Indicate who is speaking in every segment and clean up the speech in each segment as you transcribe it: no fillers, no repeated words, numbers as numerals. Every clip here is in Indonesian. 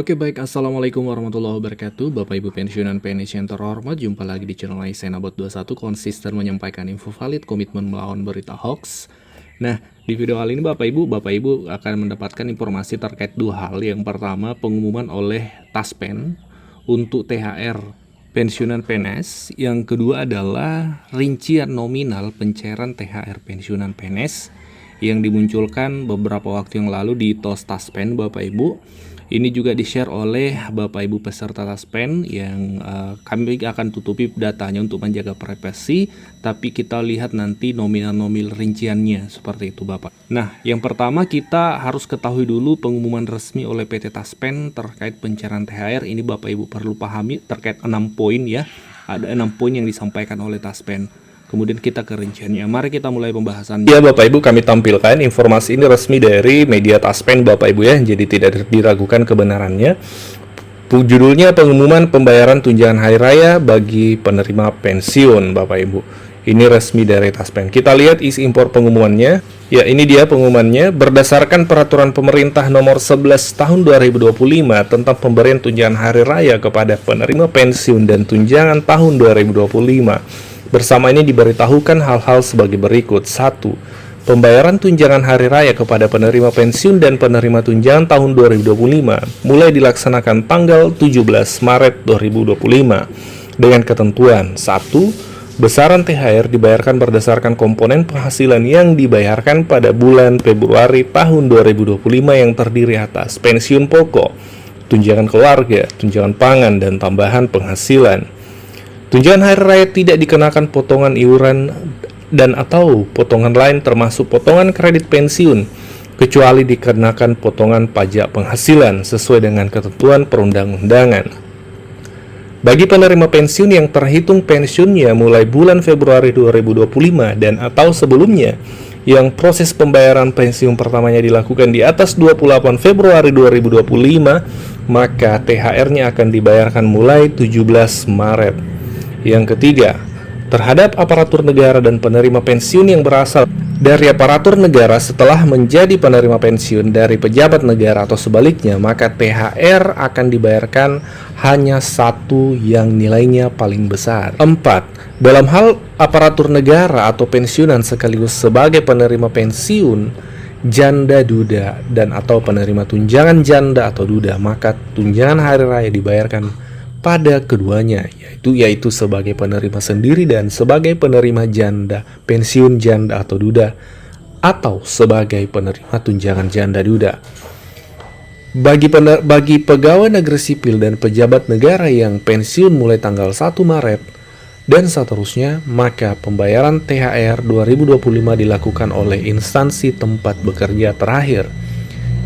Speaker 1: Oke baik, Assalamualaikum warahmatullahi wabarakatuh. Bapak Ibu pensiunan PNS yang terhormat, jumpa lagi di channel Senabot 21, konsisten menyampaikan info valid, komitmen melawan berita hoax. Nah, di video kali ini Bapak Ibu akan mendapatkan informasi terkait dua hal. Yang pertama, pengumuman oleh Taspen untuk THR pensiunan PNS. Yang kedua adalah rincian nominal pencairan THR pensiunan PNS yang dimunculkan beberapa waktu yang lalu di TOS Taspen Bapak Ibu. Ini juga di-share oleh Bapak Ibu peserta Taspen yang kami akan tutupi datanya untuk menjaga privasi, tapi kita lihat nanti nominal-nominal rinciannya seperti itu Bapak. Nah, yang pertama kita harus ketahui dulu pengumuman resmi oleh PT Taspen terkait pencairan THR. Ini Bapak Ibu perlu pahami terkait 6 poin ya. Ada 6 poin yang disampaikan oleh Taspen. Kemudian kita ke rinciannya. Mari kita mulai pembahasannya.
Speaker 2: Ya Bapak Ibu, kami tampilkan informasi ini resmi dari media Taspen Bapak Ibu ya, jadi tidak diragukan kebenarannya. Judulnya pengumuman pembayaran tunjangan hari raya bagi penerima pensiun Bapak Ibu. Ini resmi dari Taspen. Kita lihat isi impor pengumumannya. Ya, ini dia pengumumannya. Berdasarkan peraturan pemerintah nomor 11 tahun 2025 tentang pemberian tunjangan hari raya kepada penerima pensiun dan tunjangan tahun 2025. Bersama ini diberitahukan hal-hal sebagai berikut. 1. Pembayaran tunjangan hari raya kepada penerima pensiun dan penerima tunjangan tahun 2025 mulai dilaksanakan tanggal 17 Maret 2025 dengan ketentuan 1. Besaran THR dibayarkan berdasarkan komponen penghasilan yang dibayarkan pada bulan Februari tahun 2025 yang terdiri atas pensiun pokok, tunjangan keluarga, tunjangan pangan, dan tambahan penghasilan. Tunjangan hari raya tidak dikenakan potongan iuran dan atau potongan lain termasuk potongan kredit pensiun, kecuali dikenakan potongan pajak penghasilan sesuai dengan ketentuan perundang-undangan. Bagi penerima pensiun yang terhitung pensiunnya mulai bulan Februari 2025 dan atau sebelumnya, yang proses pembayaran pensiun pertamanya dilakukan di atas 28 Februari 2025, maka THR-nya akan dibayarkan mulai 17 Maret. Yang ketiga, terhadap aparatur negara dan penerima pensiun yang berasal dari aparatur negara setelah menjadi penerima pensiun dari pejabat negara atau sebaliknya, maka THR akan dibayarkan hanya satu yang nilainya paling besar. 4. Dalam hal aparatur negara atau pensiunan sekaligus sebagai penerima pensiun janda duda dan atau penerima tunjangan janda atau duda, maka tunjangan hari raya dibayarkan pada keduanya, yaitu sebagai penerima sendiri dan sebagai penerima janda, pensiun janda atau duda, atau sebagai penerima tunjangan janda duda. Bagi pegawai negeri sipil dan pejabat negara yang pensiun mulai tanggal 1 Maret dan seterusnya, maka pembayaran THR 2025 dilakukan oleh instansi tempat bekerja terakhir.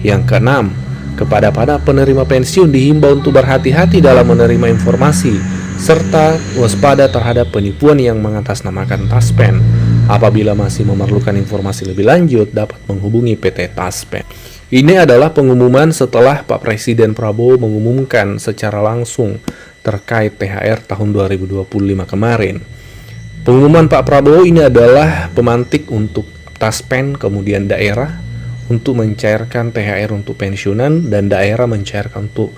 Speaker 2: Yang keenam, kepada para penerima pensiun dihimbau untuk berhati-hati dalam menerima informasi serta waspada terhadap penipuan yang mengatasnamakan Taspen. Apabila masih memerlukan informasi lebih lanjut, dapat menghubungi PT Taspen. Ini adalah pengumuman setelah Pak Presiden Prabowo mengumumkan secara langsung terkait THR tahun 2025 kemarin. Pengumuman Pak Prabowo ini adalah pemantik untuk Taspen kemudian daerah untuk mencairkan THR untuk pensiunan dan daerah mencairkan untuk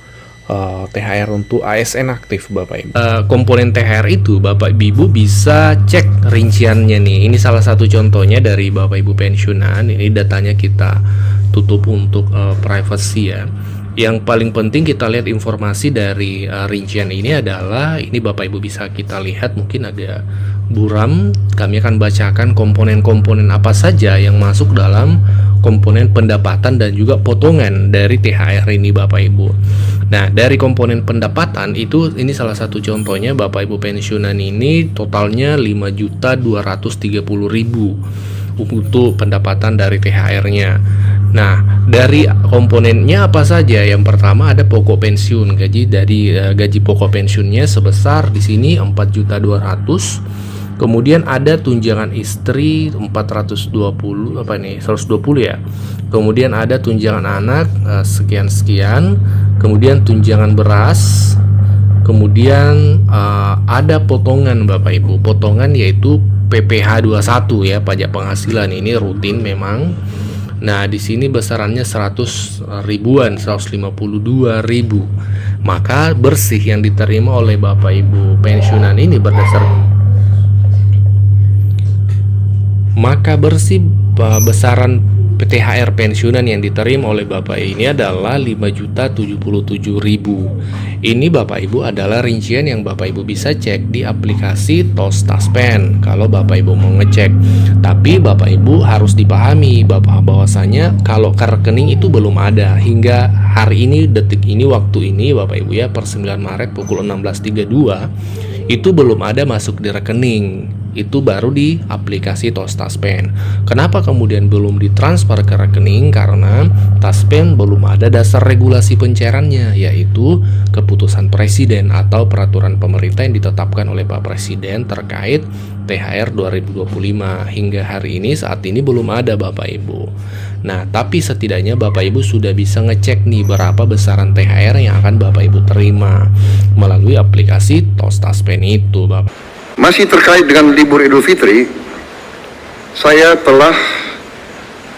Speaker 2: THR untuk ASN aktif Bapak Ibu.
Speaker 1: Komponen THR itu Bapak Ibu bisa cek rinciannya nih. Ini salah satu contohnya dari Bapak Ibu pensiunan. Ini datanya kita tutup untuk privacy ya. Yang paling penting kita lihat informasi dari rincian ini adalah, ini Bapak Ibu bisa kita lihat, mungkin ada buram. Kami akan bacakan komponen-komponen apa saja yang masuk dalam komponen pendapatan dan juga potongan dari THR ini Bapak Ibu. Nah, dari komponen pendapatan itu, ini salah satu contohnya Bapak Ibu pensiunan ini totalnya 5.230.000 untuk pendapatan dari THR-nya. Nah, dari komponennya apa saja? Yang pertama ada pokok pensiun, gaji pokok pensiunnya sebesar di sini 4.200.000. Kemudian ada tunjangan istri 120 ya. Kemudian ada tunjangan anak sekian-sekian. Kemudian tunjangan beras. Kemudian ada potongan Bapak Ibu. Potongan yaitu PPh 21 ya, pajak penghasilan, ini rutin memang. Nah, di sini besarannya 100 ribuan, 152 ribu. Maka bersih yang diterima oleh Bapak Ibu pensiunan ini besaran THR pensiunan yang diterima oleh Bapak ini adalah 5.077.000. Ini Bapak Ibu adalah rincian yang Bapak Ibu bisa cek di aplikasi TOS Taspen kalau Bapak Ibu mau ngecek. Tapi Bapak Ibu harus dipahami bahwasanya kalau ke rekening itu belum ada hingga hari ini, detik ini, waktu ini Bapak Ibu ya, per 9 Maret pukul 16.32 itu belum ada masuk di rekening. Itu baru di aplikasi TOS Taspen. Kenapa kemudian belum ditransfer ke rekening? Karena Taspen belum ada dasar regulasi pencairannya, yaitu keputusan presiden atau peraturan pemerintah yang ditetapkan oleh Pak Presiden terkait THR 2025. Hingga hari ini, saat ini belum ada Bapak Ibu. Nah, tapi setidaknya Bapak Ibu sudah bisa ngecek nih berapa besaran THR yang akan Bapak Ibu terima melalui aplikasi TOS Taspen itu, Bapak.
Speaker 3: Masih terkait dengan libur Idul Fitri, saya telah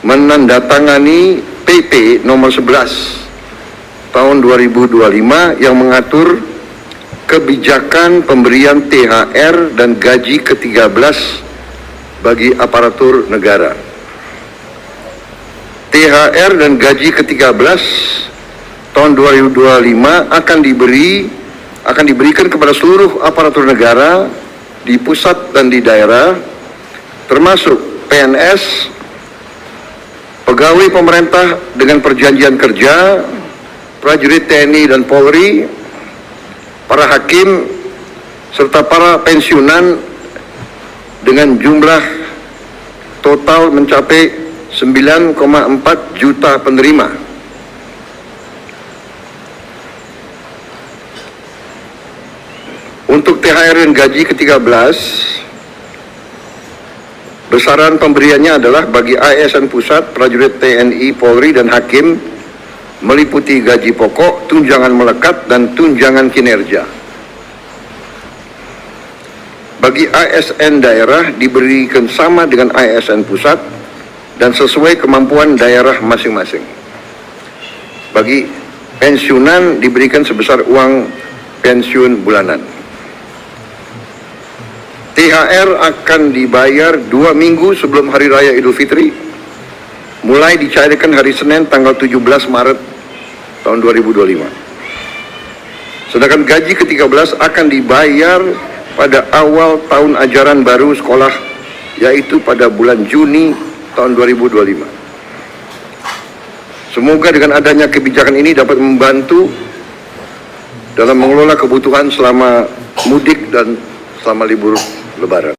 Speaker 3: menandatangani PP nomor 11 tahun 2025 yang mengatur kebijakan pemberian THR dan gaji ke-13 bagi aparatur negara. THR dan gaji ke-13 tahun 2025 akan diberikan kepada seluruh aparatur negara di pusat dan di daerah, termasuk PNS, pegawai pemerintah dengan perjanjian kerja, prajurit TNI dan Polri, para hakim, serta para pensiunan dengan jumlah total mencapai 9,4 juta penerima. Untuk THR dan gaji ke-13, besaran pemberiannya adalah bagi ASN Pusat, prajurit TNI, Polri, dan hakim meliputi gaji pokok, tunjangan melekat, dan tunjangan kinerja. Bagi ASN daerah diberikan sama dengan ASN Pusat dan sesuai kemampuan daerah masing-masing. Bagi pensiunan diberikan sebesar uang pensiun bulanan. THR akan dibayar 2 minggu sebelum Hari Raya Idul Fitri, mulai dicairkan hari Senin tanggal 17 Maret tahun 2025. Sedangkan gaji ke-13 akan dibayar pada awal tahun ajaran baru sekolah, yaitu pada bulan Juni tahun 2025. Semoga dengan adanya kebijakan ini dapat membantu dalam mengelola kebutuhan selama mudik dan selama libur Lebaran.